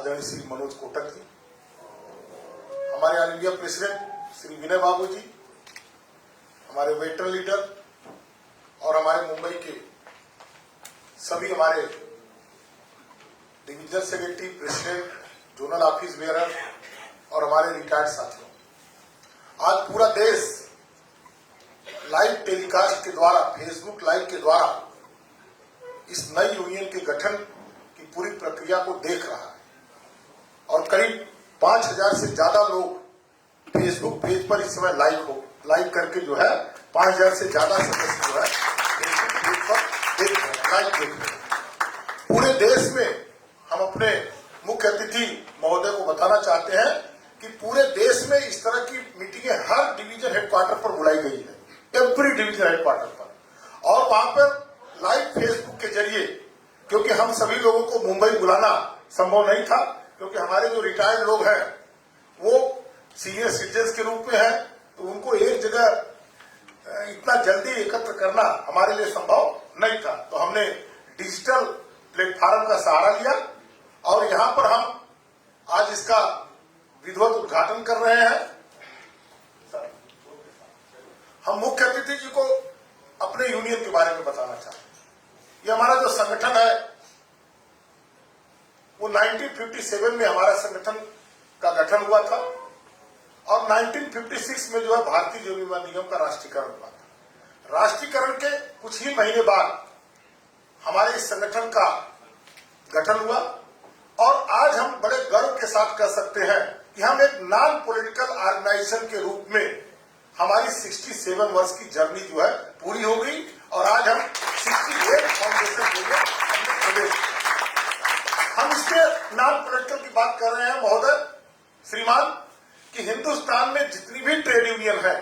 आदरणीय श्री मनोज कोटक जी, हमारे all India president Shri विनय बाबू जी, हमारे वेटरन लीडर और हमारे मुंबई के सभी हमारे divisional secretary, president, zonal office bearer और हमारे रिटायर्ड साथियों, आज पूरा देश लाइव टेलीकास्ट के द्वारा, फेसबुक लाइव के द्वारा इस नई यूनियन के गठन की पूरी प्रक्रिया को देख रहा है और करीब 5000 से ज्यादा लोग फेसबुक पेज पर इस समय लाइव करके जो है 5000 से ज्यादा सदस्य जो है फेसबुक पेज पर देख रहे हैं, लाइव देख रहे हैं। पूरे देश में हम अपने मुख्य अतिथि महोदय को बताना चाहते हैं कि पूरे देश में इस तरह की मीटिंगें हर डिवीजन हेडक्वार्टर पर बुलाई गई है, एवरी डिवीजन हेडक्वार्टर पर, और वहां पर लाइव फेसबुक के जरिए, क्योंकि हम सभी लोगों को मुंबई बुलाना संभव नहीं था, क्योंकि हमारे जो रिटायर्ड लोग हैं वो सीनियर सिटीजन के रूप में हैं, तो उनको एक जगह इतना जल्दी एकत्र करना हमारे लिए संभव नहीं था। तो हमने डिजिटल प्लेटफॉर्म का सहारा लिया और यहां पर हम आज इसका विधिवत उद्घाटन कर रहे हैं। हम मुख्य अतिथि जी को अपने यूनियन के बारे में बताना चाहते हैं। ये हमारा जो संगठन है वो 1957 में हमारा संगठन का गठन हुआ था और 1956 में जो है भारतीय जैव बीमा निगम का राष्ट्रीयकरण हुआ था। राष्ट्रीयकरण के कुछ ही महीने बाद हमारे इस संगठन का गठन हुआ और आज हम बड़े गर्व के साथ कह सकते हैं कि हम एक नॉन पॉलिटिकल ऑर्गेनाइजेशन के रूप में हमारी 67 वर्ष की जर्नी जो है पूरी हो गई और आज हम 68 फाउंडेशन के लिए हमने प्रवेश किया। हम इसके नॉन पॉलिटिकल की बात कर रहे हैं महोदय श्रीमान कि हिंदुस्तान में जितनी भी ट्रेड यूनियन है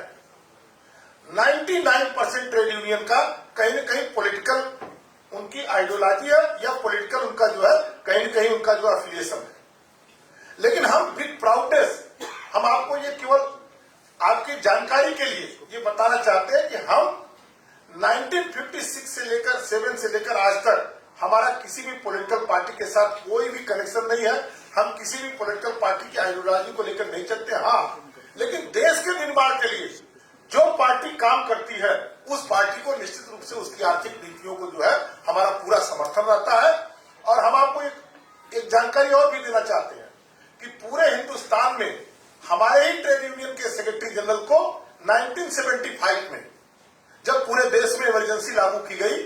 99% ट्रेड यूनियन का कहीं न कहीं पॉलिटिकल उनकी आइडियोलॉजी है या पॉलिटिकल उनका जो है कहीं न कहीं उनका जो एफिलिएशन है। लेकिन हम विद प्राउडनेस हम आपको ये केवल आपकी जानकारी के लिए ये बताना चाहते हैं कि हम 1956 से लेकर 7 से लेकर आज तक हमारा किसी भी पॉलिटिकल पार्टी के साथ कोई भी कनेक्शन नहीं है। हम किसी भी पॉलिटिकल पार्टी की आइडियोलॉजी को लेकर नहीं चलते, हाँ, लेकिन देश के निर्माण के लिए जो पार्टी काम करती है उस पार्टी को निश्चित रूप से उसकी आर्थिक नीतियों को जो है हमारा पूरा समर्थन रहता है। और हम आपको एक जानकारी और भी देना चाहते हैं कि पूरे हिंदुस्तान में हमारे ही ट्रेड यूनियन के सेक्रेटरी जनरल को 1975 में जब पूरे देश में इमरजेंसी लागू की गई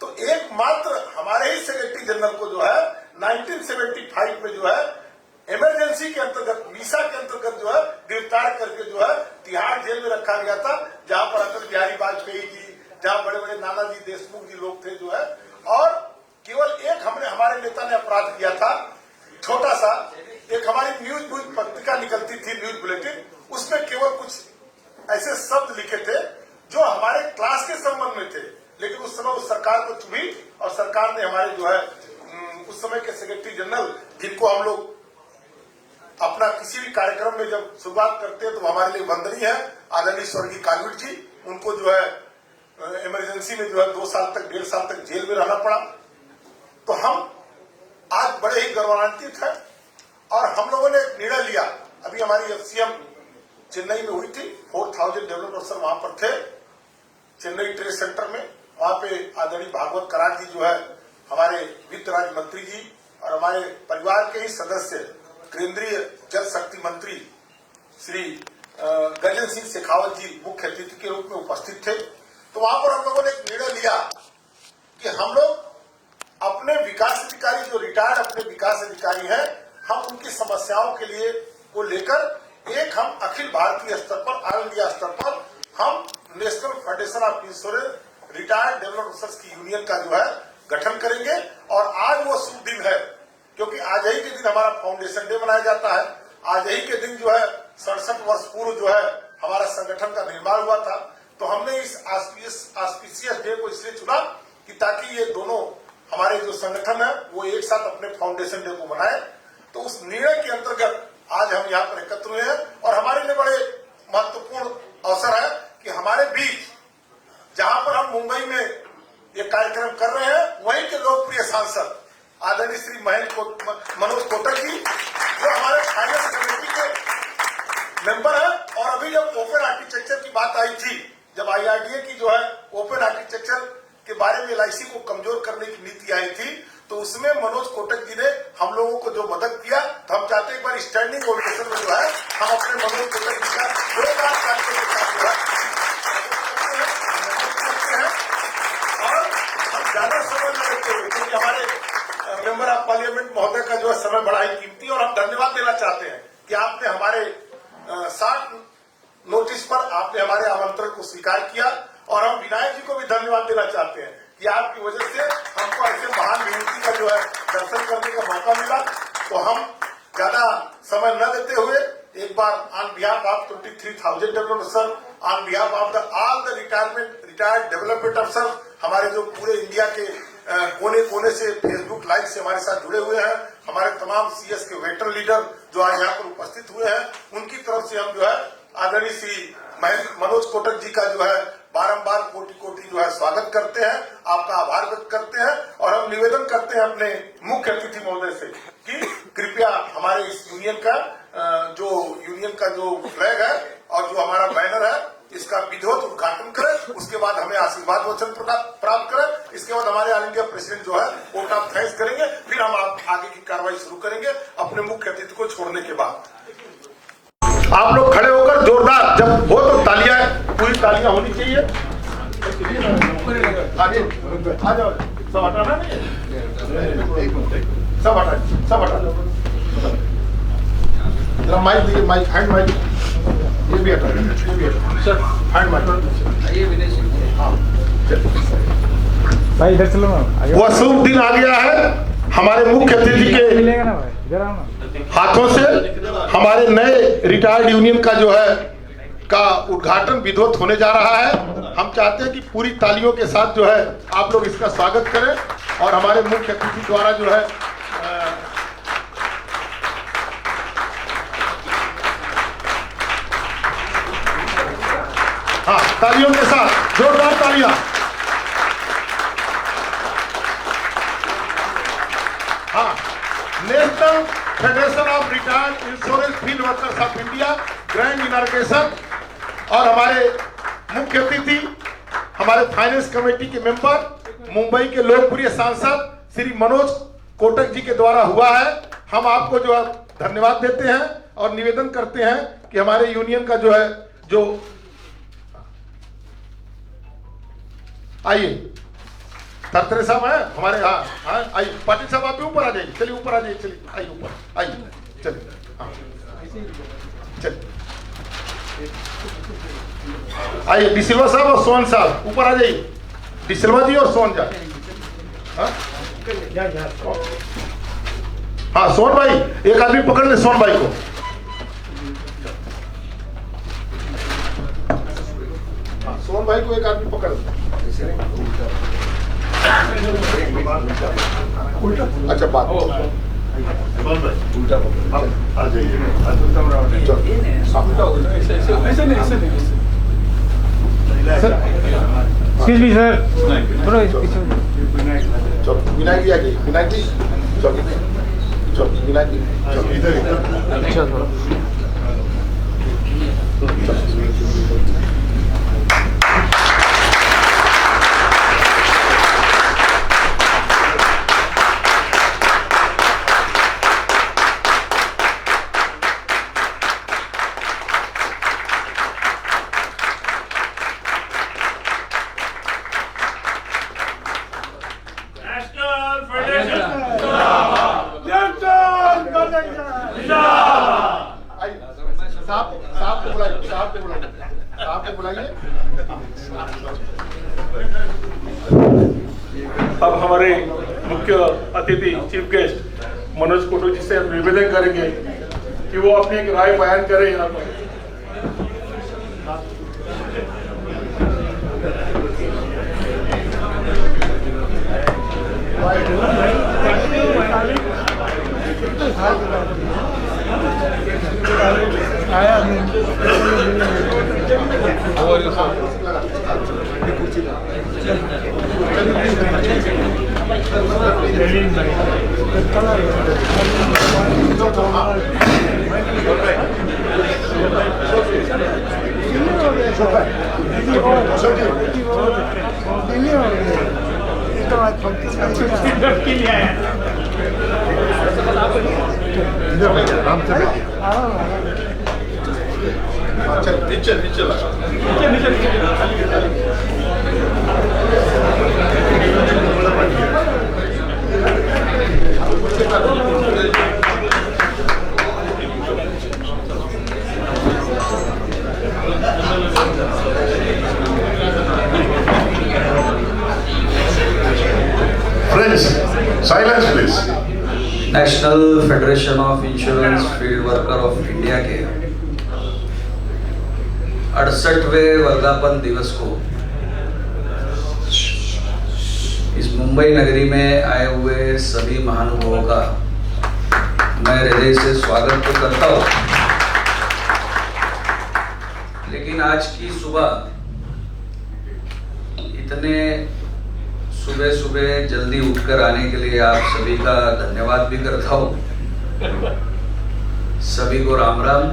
तो एकमात्र हमारे ही सेक्रेटरी जनरल को जो है 1975 में जो है इमरजेंसी के अंतर्गत, मीसा के अंतर्गत जो है गिरफ्तार करके जो है तिहाड़ जेल में रखा गया था, जहां पर अटल बिहारी वाजपेयी जी, जहां बड़े बड़े नानाजी देशमुख जी लोग थे जो है। और केवल एक हमारे नेता ने अपराध किया था, छोटा सा, एक हमारी न्यूज पत्रिका निकलती थी, न्यूज बुलेटिन, उसमें केवल कुछ ऐसे शब्द लिखे थे जो हमारे क्लास के संबंध में थे, लेकिन उस समय उस सरकार को चुभी और सरकार ने हमारे जो है उस समय के सेक्रेटरी जनरल, जिनको हम लोग अपना किसी भी कार्यक्रम में जब शुरुआत करते हैं तो हमारे लिए वंदनीय है, आदरणीय स्वर्गीय कानविर जी, उनको जो है इमरजेंसी में जो है 2 साल तक 1.5 साल तक जेल में रहना पड़ा। तो हम आज बड़े ही गौरवान्वित हैं और हम लोगों ने एक निर्णय लिया। अभी हमारी एफसीएम चेन्नई में हुई थी, 4000 डेवलपर्स वहां पर थे चेन्नई ट्रेड सेंटर में। वहां पे आदरणीय भागवत करार जी जो है हमारे वित्त राज्य मंत्री जी और हमारे परिवार के ही सदस्य केंद्रीय जल शक्ति मंत्री श्री गजेंद्र सिंह शेखावत जी मुख्य अतिथि के रूप में उपस्थित थे। तो वहां पर हम लोगों ने एक निर्णय लिया कि हम लोग अपने विकास अधिकारी जो रिटायर्ड अपने विकास अधिकारी हैं, हम उनकी समस्याओं के लिए को लेकर एक हम अखिल भारतीय स्तर पर, ऑल इंडिया स्तर पर हम national federation of insurance retired developers की यूनियन का जो है गठन करेंगे। और आज वो शुभ दिन है क्योंकि आज ही के दिन हमारा फाउंडेशन डे मनाया जाता है। आज ही के दिन जो है 67 वर्ष पूर्व जो है हमारा संगठन का निर्माण हुआ था। तो हमने इस ऑस्पिशियस डे को इसलिए चुना कि ताकि ये दोनों हमारे जो संगठन है वो एक साथ अपने फाउंडेशन डे को मनाए। तो उस निर्णय के अंतर्गत आज हम यहाँ पर एकत्र हुए हैं और हमारे लिए बड़े महत्वपूर्ण अवसर है कि हमारे बीच जहां पर हम मुंबई में ये कार्यक्रम कर रहे हैं वहीं के लोकप्रिय सांसद आदरणीय श्री मनोज कोटक जी बात आई थी, जब IRDA की जो है ओपन आर्किटेक्चर के बारे में LIC को कमजोर करने की नीति आई थी, तो उसमें मनोज कोटक जी ने हम लोगों को जो मदद किया, तो हम चाहते हैं एक बार स्टैंडिंग ओवेशन में जो है हम अपने मनोज कोटक जी का जोरदार तालियों के साथ जो है और हम ज्यादा समय न लेते हुए, क्योंकि हमारे मेंबर ऑफ पार्लियामेंट महोदय का जो है समय बड़ा ही कीमती, और हम धन्यवाद देना चाहते हैं कि आपने हमारे 60 नोटिस पर आपने हमारे आमंत्रण को स्वीकार किया, और हम विनायक जी को भी धन्यवाद देना चाहते हैं कि आपकी वजह से हमको ऐसे महान विभूति का जो है दर्शन करने का मौका मिला। तो हम ज्यादा समय न देते हुए एक बार ऑन बिहाफ ऑफ 23,000 डेवलपमेंट अफसर, on behalf of all the retired development अफसर, हमारे जो पूरे इंडिया के कोने कोने से फेसबुक लाइव से हमारे साथ जुड़े हुए हैं, हमारे तमाम CS के वेटरन लीडर जो आज यहाँ पर उपस्थित हुए हैं, उनकी तरफ से हम जो है आदरणीय श्री मनोज कोटक जी का जो है बारंबार कोटि कोटि जो है स्वागत करते हैं, आपका आभार व्यक्त करते हैं, और हम निवेदन करते हैं अपने मुख्य अतिथि महोदय से कि कृपया हमारे इस यूनियन का जो फ्लैग है और जो हमारा बैनर है, इसका विधिवत उद्घाटन करें, उसके बाद हमें आशीर्वाद वचन प्राप्त करें, इसके बाद हमारे ऑल इंडिया प्रेसिडेंट जो है वोट ऑफ थैंक्स करेंगे, फिर हम आगे की कार्रवाई शुरू करेंगे अपने मुख्य अतिथि को छोड़ने के बाद। आप लोग खड़े होकर जोरदार जब हो तो तालियां, पूरी तालियां होनी चाहिए। आ जाओ, सब हटाना नहीं, सब हटा जरा माइक दिए, माइक हैंड माइक ये भी हटा, सर हैंड माइक ये विदेश। हाँ भाई इधर चलो ना, वो शुभ दिन आ गया है। हमारे मुख्य अतिथि के मिलेगा ना भाई, इधर आओ ना। हाथों से हमारे नए रिटायर्ड यूनियन का जो है का उद्घाटन विधिवत होने जा रहा है। हम चाहते हैं कि पूरी तालियों के साथ जो है आप लोग इसका स्वागत करें, और हमारे मुख्य अतिथि द्वारा जो है हाँ तालियों के साथ जोरदार तालियां। हाँ, national federation of retired insurance field workers of India grand inauguration, और हमारे मुख्य अतिथि हमारे फाइनेंस कमेटी के मेंबर, मुंबई के लोकप्रिय सांसद श्री मनोज कोटक जी के द्वारा हुआ है। हम आपको जो है धन्यवाद देते हैं और निवेदन करते हैं कि हमारे यूनियन का जो है जो आइए तरतरे साहब है हमारे, हाँ आइए पाटिल साहब, आप भी ऊपर आ जाइए, चलिए ऊपर आ जाइए, चलिए आइए ऊपर आइए, चलिए हाँ चलिए आइए। डिसिल्वा साहब और सोहन साहब ऊपर आ जाइए, डिसिल्वा जी और सोहन जा। हाँ सोहन भाई, एक आदमी पकड़ ले सोहन भाई को। हाँ सोहन भाई को एक आदमी पकड़ ले। अच्छा बात उल्टा आ जाइए, ऐसे नहीं एक्सक्यूज मी सर, थोड़ा पीछे। चलो विनायक जी आ गई, विनायक जी चलो विनायक जी इधर अच्छा थोड़ा अब हमारे मुख्य अतिथि चीफ गेस्ट मनोज कोटक जी से हम निवेदन करेंगे कि वो अपनी एक राय बयान करें यहाँ पर। Friends, silence please. National federation of insurance field worker of India के 68वें वर्धापन दिवस को इस मुंबई नगरी में आए हुए सभी महानुभावों का मैं हृदय से स्वागत तो करता हूँ, लेकिन आज की सुबह इतने सुबह सुबह जल्दी उठकर आने के लिए आप सभी का धन्यवाद भी करता हूँ। सभी को राम राम।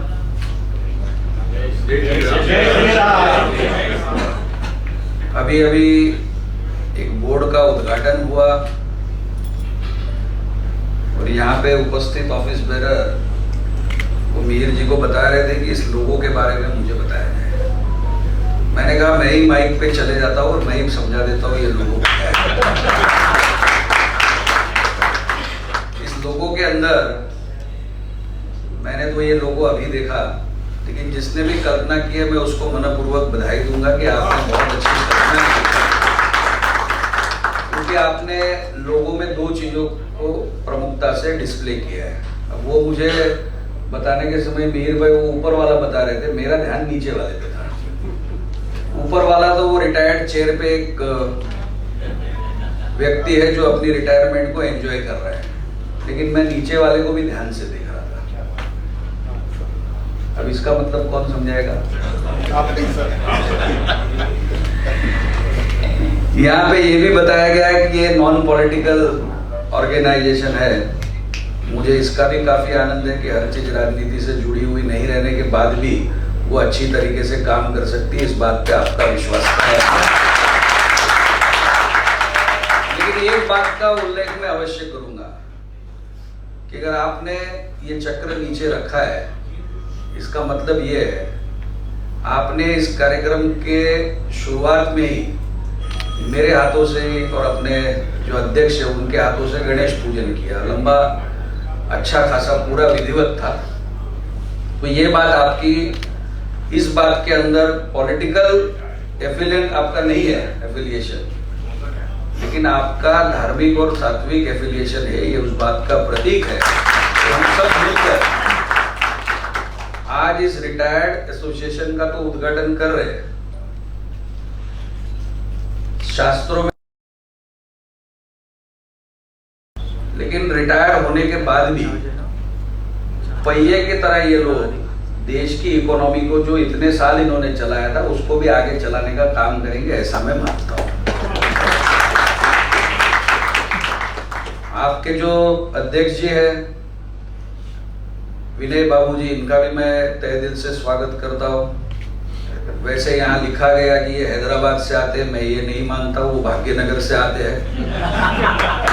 अभी अभी एक बोर्ड का उद्घाटन हुआ और यहाँ पे उपस्थित ऑफिस बेरर वो मीर जी को बता रहे थे कि इस लोगों के बारे में मुझे बताया जाए। मैंने कहा मैं ही माइक पे चले जाता हूँ और मैं ही समझा देता हूँ ये लोगों को क्या है। इस लोगों के अंदर मैंने तो ये लोगो अभी देखा, लेकिन जिसने भी कल्पना की है मैं उसको मनपूर्वक बधाई दूंगा कि आपने बहुत अच्छी कल्पना की, क्योंकि आपने लोगों में दो चीजों को प्रमुखता से डिस्प्ले किया है। अब वो मुझे बताने के समय मीर भाई वो ऊपर वाला बता रहे थे, मेरा ध्यान नीचे वाले पे था। ऊपर वाला तो वो रिटायर्ड चेयर पे एक व्यक्ति है जो अपनी रिटायरमेंट को एंजॉय कर रहा है, लेकिन मैं नीचे वाले को भी ध्यान से देख रहा था। अब इसका मतलब कौन समझाएगा? यहाँ पे ये भी बताया गया है कि ये नॉन पॉलिटिकल ऑर्गेनाइजेशन है। मुझे इसका भी काफी आनंद है कि हर चीज राजनीति से जुड़ी हुई नहीं रहने के बाद भी वो अच्छी तरीके से काम कर सकती है, इस बात पे आपका विश्वास है। लेकिन एक बात का उल्लेख मैं अवश्य करूंगा कि अगर आपने ये चक्र नीचे रखा है, इसका मतलब ये है आपने इस कार्यक्रम के शुरुआत में ही मेरे हाथों से और अपने जो अध्यक्ष है उनके हाथों से गणेश पूजन किया। लंबा अच्छा खासा पूरा विधिवत था। तो ये बात आपकी इस बात के अंदर पॉलिटिकल एफिलिएट आपका नहीं है एफिलिएशन, लेकिन आपका धार्मिक और सात्विक एफिलिएशन है। ये उस बात का प्रतीक है। तो हम सब मिलकर आज इस रिटायर्ड एसोसिएशन का तो उद्घाटन कर रहे हैं। शास्त्रों में लेकिन रिटायर होने के बाद भी पहिए की तरह ये लोग देश की इकोनॉमी को जो इतने साल इन्होंने चलाया था उसको भी आगे चलाने का काम करेंगे, ऐसा मैं मानता हूं। आपके जो अध्यक्ष जी हैं विनय बाबू जी, इनका भी मैं तहे दिल से स्वागत करता हूं। वैसे यहाँ लिखा गया कि ये हैदराबाद से आते हैं, मैं ये नहीं मानता हूँ, वो भाग्यनगर से आते हैं,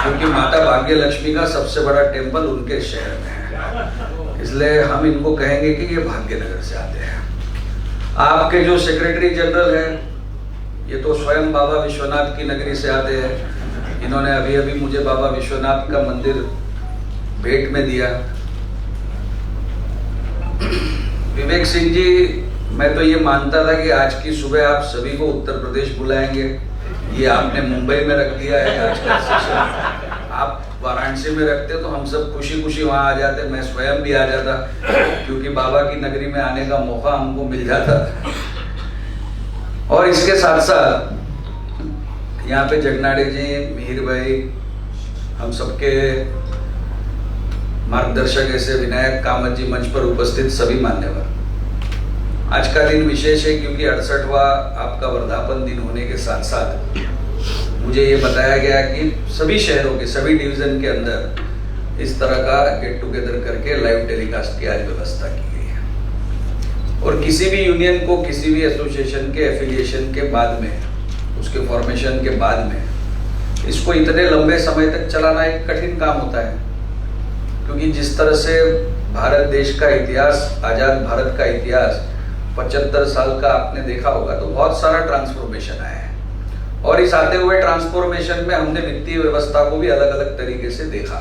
क्योंकि माता भाग्य लक्ष्मी का सबसे बड़ा टेम्पल उनके शहर में है, इसलिए हम इनको कहेंगे कि ये भाग्यनगर से आते हैं। आपके जो सेक्रेटरी जनरल हैं ये तो स्वयं बाबा विश्वनाथ की नगरी से आते हैं। इन्होंने अभी अभी मुझे बाबा विश्वनाथ का मंदिर भेंट में दिया। विवेक सिंह जी, मैं तो ये मानता था कि आज की सुबह आप सभी को उत्तर प्रदेश बुलाएंगे, ये आपने मुंबई में रख दिया है। आज का सेशन आप वाराणसी में रखते तो हम सब खुशी खुशी वहां आ जाते, मैं स्वयं भी आ जाता, क्योंकि बाबा की नगरी में आने का मौका हमको मिल जाता। और इसके साथ साथ यहाँ पे जगनाड़े जी, मीर भाई, हम सबके मार्गदर्शक ऐसे विनायक कामत जी, मंच पर उपस्थित सभी मान्यवर, आज का दिन विशेष है क्योंकि 68वां आपका वर्धापन दिन होने के साथ साथ मुझे ये बताया गया कि सभी शहरों के सभी डिवीजन के अंदर इस तरह का गेट टुगेदर करके लाइव टेलीकास्ट की आज व्यवस्था की गई है। और किसी भी यूनियन को, किसी भी एसोसिएशन के एफिलिएशन के बाद में, उसके फॉर्मेशन के बाद में इसको इतने लंबे समय तक चलाना एक कठिन काम होता है, क्योंकि जिस तरह से भारत देश का इतिहास, आजाद भारत का इतिहास 75 साल का आपने देखा होगा, तो बहुत सारा ट्रांसफॉर्मेशन आया है। और इस आते हुए ट्रांसफॉर्मेशन में हमने वित्तीय व्यवस्था को भी अलग अलग तरीके से देखा।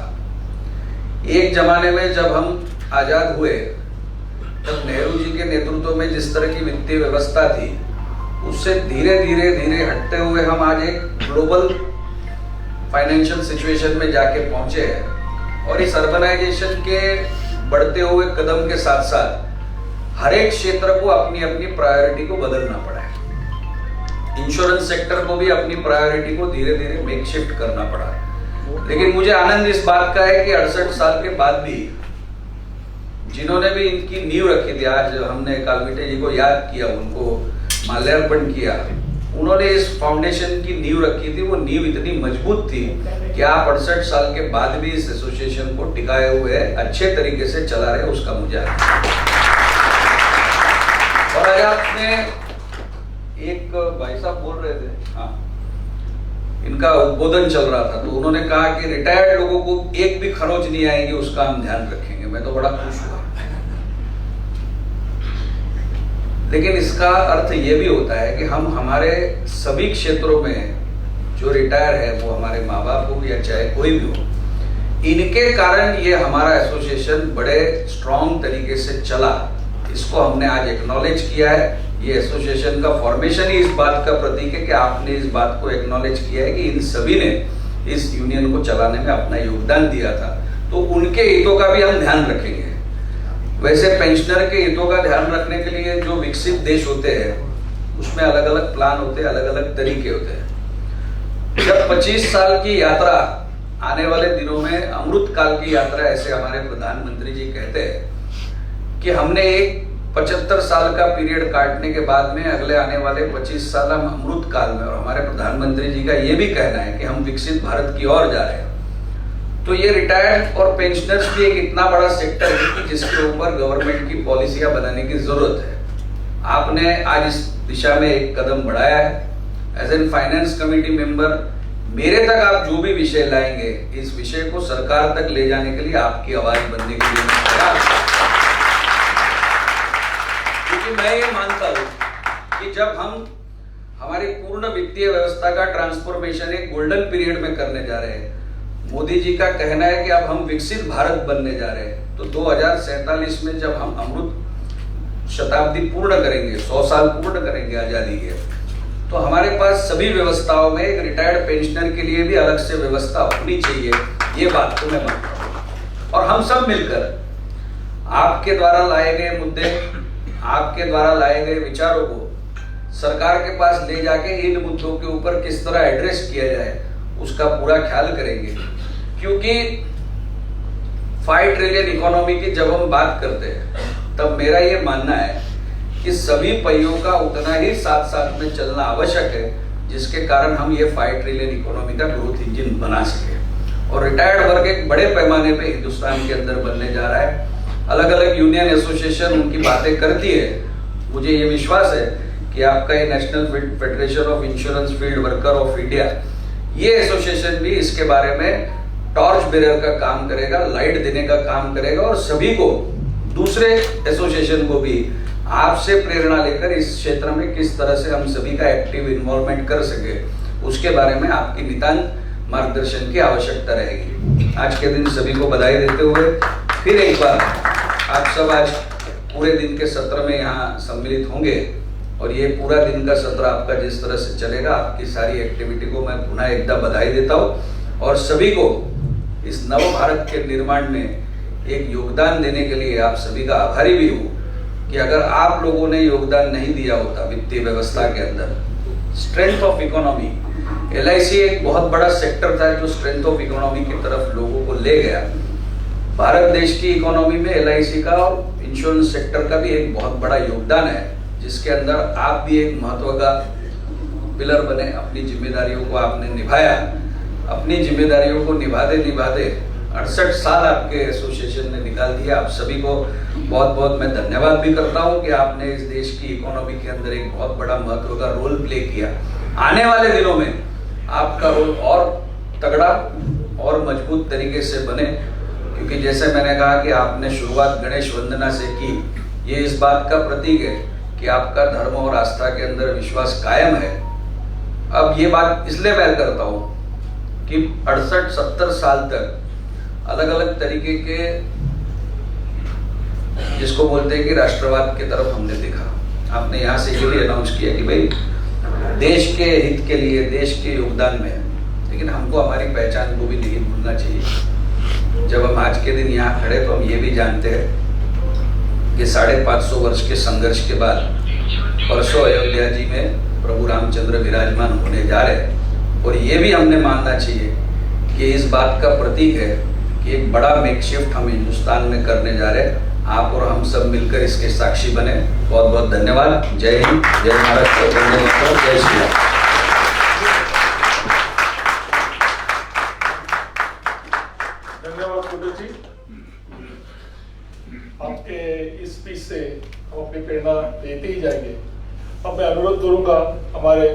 एक जमाने में जब हम आजाद हुए तब नेहरू जी के नेतृत्व में जिस तरह की वित्तीय व्यवस्था थी, उससे धीरे धीरे हटते हुए हम आज एक ग्लोबल फाइनेंशियल सिचुएशन में जाके पहुंचे हैं। और इस अर्बनाइजेशन के बढ़ते हुए कदम के साथ साथ हर एक क्षेत्र को अपनी अपनी प्रायोरिटी को बदलना पड़ा है। इंश्योरेंस सेक्टर को भी अपनी प्रायोरिटी को धीरे धीरे मेक शिफ्ट करना पड़ा। लेकिन मुझे आनंद इस बात का है कि 68 साल के बाद भी जिन्होंने भी इनकी नींव रखी थी, आज हमने कालविटे जी को याद किया, उनको माल्यार्पण किया, उन्होंने इस फाउंडेशन की नींव रखी थी। वो नींव इतनी मजबूत थी कि आप 68 साल के बाद भी इस एसोसिएशन को टिकाए हुए अच्छे तरीके से चला रहे, उसका मुझे और आज आपने एक भाई साहब बोल रहे थे, हाँ, इनका उद्बोधन चल रहा था, तो उन्होंने कहा कि रिटायर्ड लोगों को एक भी खरोच नहीं आएगी, उसका हम ध्यान रखेंगे। मैं तो बड़ा खुश हुआ। लेकिन इसका अर्थ ये भी होता है कि हम हमारे सभी क्षेत्रों में जो रिटायर है, वो हमारे माँ बाप हो या चाहे कोई भी हो, इनके कारण ये हमारा एसोसिएशन बड़े स्ट्रॉन्ग तरीके से चला। इसको हमने आज एक्नॉलेज किया है। ये एसोसिएशन का फॉर्मेशन ही इस बात का प्रतीक है कि आपने इस बात को एक्नॉलेज किया है कि इन सभी ने इस यूनियन को चलाने में अपना योगदान दिया था, तो उनके हितों का भी हम ध्यान रखेंगे। वैसे पेंशनर के हितों का ध्यान रखने के लिए जो विकसित देश होते हैं, उसमें अलग अलग प्लान होते हैं, अलग अलग तरीके होते हैं। जब 25 साल की यात्रा आने वाले दिनों में अमृत काल की यात्रा, ऐसे हमारे प्रधानमंत्री जी कहते हैं कि हमने एक 75 साल का पीरियड काटने के बाद में अगले आने वाले 25 साल हम अमृत काल में, और हमारे प्रधानमंत्री जी का ये भी कहना है कि हम विकसित भारत की ओर जा रहे हैं। तो ये रिटायर्ड और पेंशनर्स भी एक इतना बड़ा सेक्टर है कि जिसके ऊपर गवर्नमेंट की पॉलिसियां बनाने की जरूरत है। आपने आज इस दिशा में एक कदम बढ़ाया है। As an finance committee member मेरे तक आप जो भी विषय लाएंगे, इस विषय को सरकार तक ले जाने के लिए आपकी आवाज बनने के लिए मैं तैयार हूं। क्योंकि मैं ये मानता हूं कि जब हम हमारी पूर्ण वित्तीय व्यवस्था का ट्रांसफॉर्मेशन एक गोल्डन पीरियड में करने जा रहे हैं, मोदी जी का कहना है कि अब हम विकसित भारत बनने जा रहे हैं, तो 2047 में जब हम अमृत शताब्दी पूर्ण करेंगे, 100 साल पूर्ण करेंगे आजादी के, तो हमारे पास सभी व्यवस्थाओं में एक रिटायर्ड पेंशनर के लिए भी अलग से व्यवस्था होनी चाहिए। ये बात को मैं मानता हूं। और हम सब मिलकर आपके द्वारा लाए गए मुद्दे, आपके द्वारा लाए गए विचारों को सरकार के पास ले जाके इन मुद्दों के ऊपर किस तरह एड्रेस किया जाए, उसका पूरा ख्याल करेंगे। क्योंकि 5 ट्रिलियन इकोनॉमी की जब हम बात करते हैं, तब मेरा ये मानना है कि सभी पहियों का उतना ही साथ साथ में चलना आवश्यक है, जिसके कारण हम ये 5 ट्रिलियन इकोनॉमी का ग्रोथ इंजन बना सके। और रिटायर्ड वर्ग एक बड़े पैमाने पे हिंदुस्तान के अंदर बनने जा रहा है। अलग अलग यूनियन एसोसिएशन उनकी बातें करती है। मुझे ये विश्वास है कि आपका ये national federation of insurance field worker of India, ये एसोसिएशन भी इसके बारे में टॉर्च बेरर का काम करेगा, लाइट देने का काम करेगा, और सभी को, दूसरे एसोसिएशन को भी आपसे प्रेरणा लेकर इस क्षेत्र में किस तरह से हम सभी का एक्टिव इन्वॉल्वमेंट कर सके, उसके बारे में आपकी नितांत मार्गदर्शन की आवश्यकता रहेगी। आज के दिन सभी को बधाई देते हुए फिर एक बार आप सब आज पूरे दिन के सत्र में यहाँ सम्मिलित होंगे, और ये पूरा दिन का सत्र आपका जिस तरह से चलेगा, आपकी सारी एक्टिविटी को मैं पुनः एक बार बधाई देता हूँ। और सभी को इस नव भारत के निर्माण में एक योगदान देने के लिए आप सभी का आभारी भी हूँ कि अगर आप लोगों ने योगदान नहीं दिया होता वित्तीय व्यवस्था के अंदर, स्ट्रेंथ ऑफ इकोनॉमी, LIC एक बहुत बड़ा सेक्टर था जो स्ट्रेंथ ऑफ इकोनॉमी की तरफ लोगों को ले गया। भारत देश की इकोनॉमी में LIC का और इंश्योरेंस सेक्टर का भी एक बहुत बड़ा योगदान है, जिसके अंदर आप भी एक महत्व का पिलर बने। अपनी जिम्मेदारियों को आपने निभाया। अपनी जिम्मेदारियों को निभाते 68 साल आपके एसोसिएशन ने निकाल दिया। आप सभी को बहुत बहुत मैं धन्यवाद भी करता हूं कि आपने इस देश की इकोनॉमी के अंदर एक बहुत बड़ा महत्व का रोल प्ले किया। आने वाले दिनों में आपका रोल और तगड़ा और मजबूत तरीके से बने, क्योंकि जैसे मैंने कहा कि आपने शुरुआत गणेश वंदना से की, ये इस बात का प्रतीक है कि आपका धर्म और आस्था के अंदर विश्वास कायम है। अब ये बात इसलिए मैं करता हूँ कि 68-70 साल तक अलग अलग तरीके के, जिसको बोलते हैं कि राष्ट्रवाद की तरफ हमने देखा। आपने यहाँ से ये भी अनाउंस किया कि भाई देश के हित के लिए, देश के योगदान में, लेकिन हमको हमारी पहचान को भी नहीं भूलना चाहिए। जब हम आज के दिन यहाँ खड़े तो हम ये भी जानते हैं कि 550 वर्ष के संघर्ष के बाद परसों अयोध्या जी में प्रभु रामचंद्र विराजमान होने जा रहे हैं, और ये भी हमने मानना चाहिए कि इस बात का प्रतीक है कि एक बड़ा मेकशिफ्ट हम हिंदुस्तान में करने जा रहे हैं। आप और हम सब मिलकर इसके साक्षी बने। बहुत बहुत धन्यवाद। जय हिंद, जय महाराष्ट्र, वंदे मातरम, जय श्री राम। धन्यवाद कुंदन जी, आपके इस स्पीच से हम अपनी प्रेरणा लेते ही जाएंगे। अब मैं अनुरोध करूंगा हमारे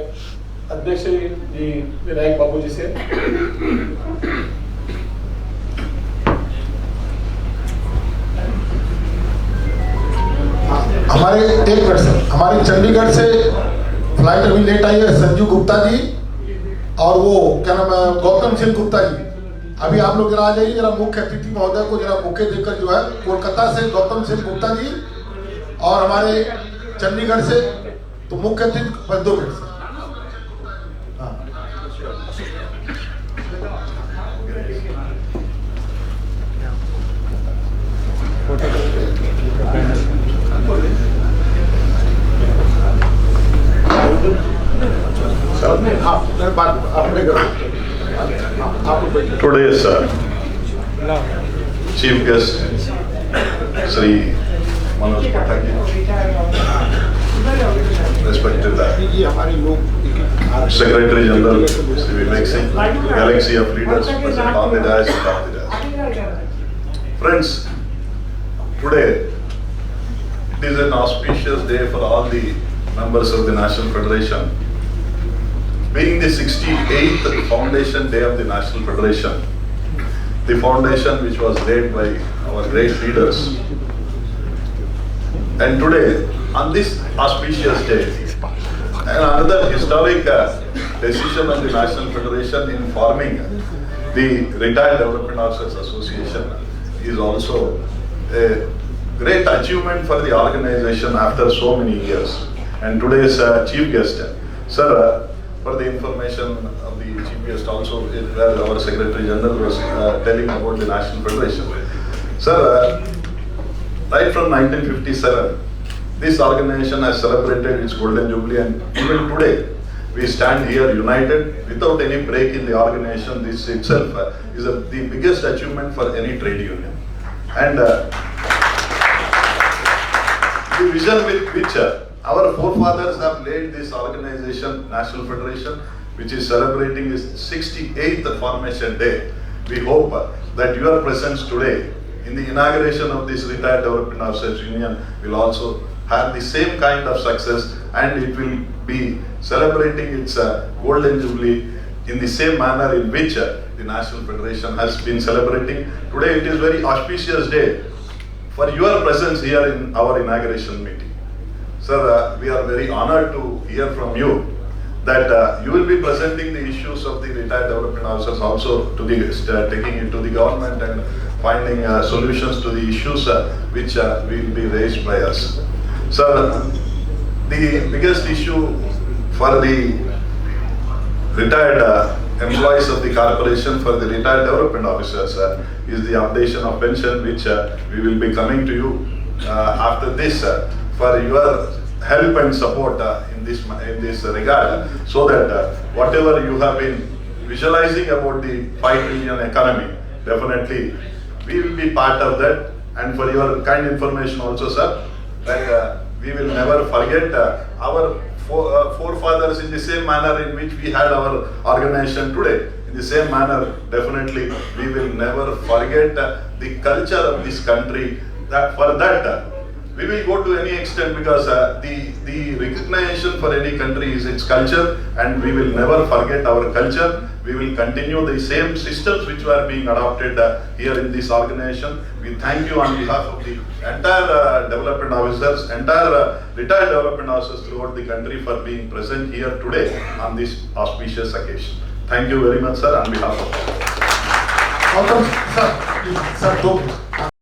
अध्यक्ष जी विनायक बाबू जी से। हमारे एक मिनट सर, हमारी चंडीगढ़ से फ्लाइट अभी लेट आई है संजू गुप्ता जी, और वो क्या नाम है, गौतम सिंह गुप्ता जी। अभी आप लोग जरा आ जाइए, जरा मुख्य अतिथि महोदय को जरा बुके देकर जो है, कोलकाता से गौतम सिंह गुप्ता जी, और हमारे चंडीगढ़ से तो मुख्य अतिथि बस 2 minute. Today's chief guest, Sri Manoj Pathak, respected Secretary General Sri Vivek Singh, galaxy of leaders present on the dais and off the dais. Friends, today it is an auspicious day for all the members of the National Federation. Being the 68th Foundation Day of the National Federation, the foundation which was laid by our great leaders. And today, on this auspicious day, another historic decision of the National Federation in forming the Retired Development Officers Association is also a great achievement for the organization after so many years. And today's chief guest, sir, for the information of the chief guest also, where our Secretary General was telling about the National Federation. Sir, right from 1957, this organization has celebrated its Golden Jubilee, and even today, we stand here united without any break in the organization. This itself is the biggest achievement for any trade union. And the vision with which our forefathers have laid this organization, National Federation, which is celebrating its 68th formation day. We hope that your presence today in the inauguration of this Retired Development Officers Union will also have the same kind of success, and it will be celebrating its Golden Jubilee in the same manner in which the National Federation has been celebrating. Today it is very auspicious day for your presence here in our inauguration meeting. Sir, we are very honored to hear from you that you will be presenting the issues of the retired development officers also to the taking it to the government and finding solutions to the issues which will be raised by us. Sir, the biggest issue for the retired employees of the corporation, for the retired development officers, is the updation of pension, which we will be coming to you after this for your help and support in this regard, so that whatever you have been visualizing about the 5 trillion economy, definitely we will be part of that. And for your kind information also, sir, that we will never forget our forefathers in the same manner in which we had our organization today. In the same manner, definitely we will never forget the culture of this country. That for that we will go to any extent, because the recognition for any country is its culture, and we will never forget our culture. we will continue the same systems which were being adopted here in this organization. We thank you on behalf of the entire development officers, entire retired development officers throughout the country for being present here today on this auspicious occasion. Thank you very much, sir, on behalf of all. Sir, 2 minutes.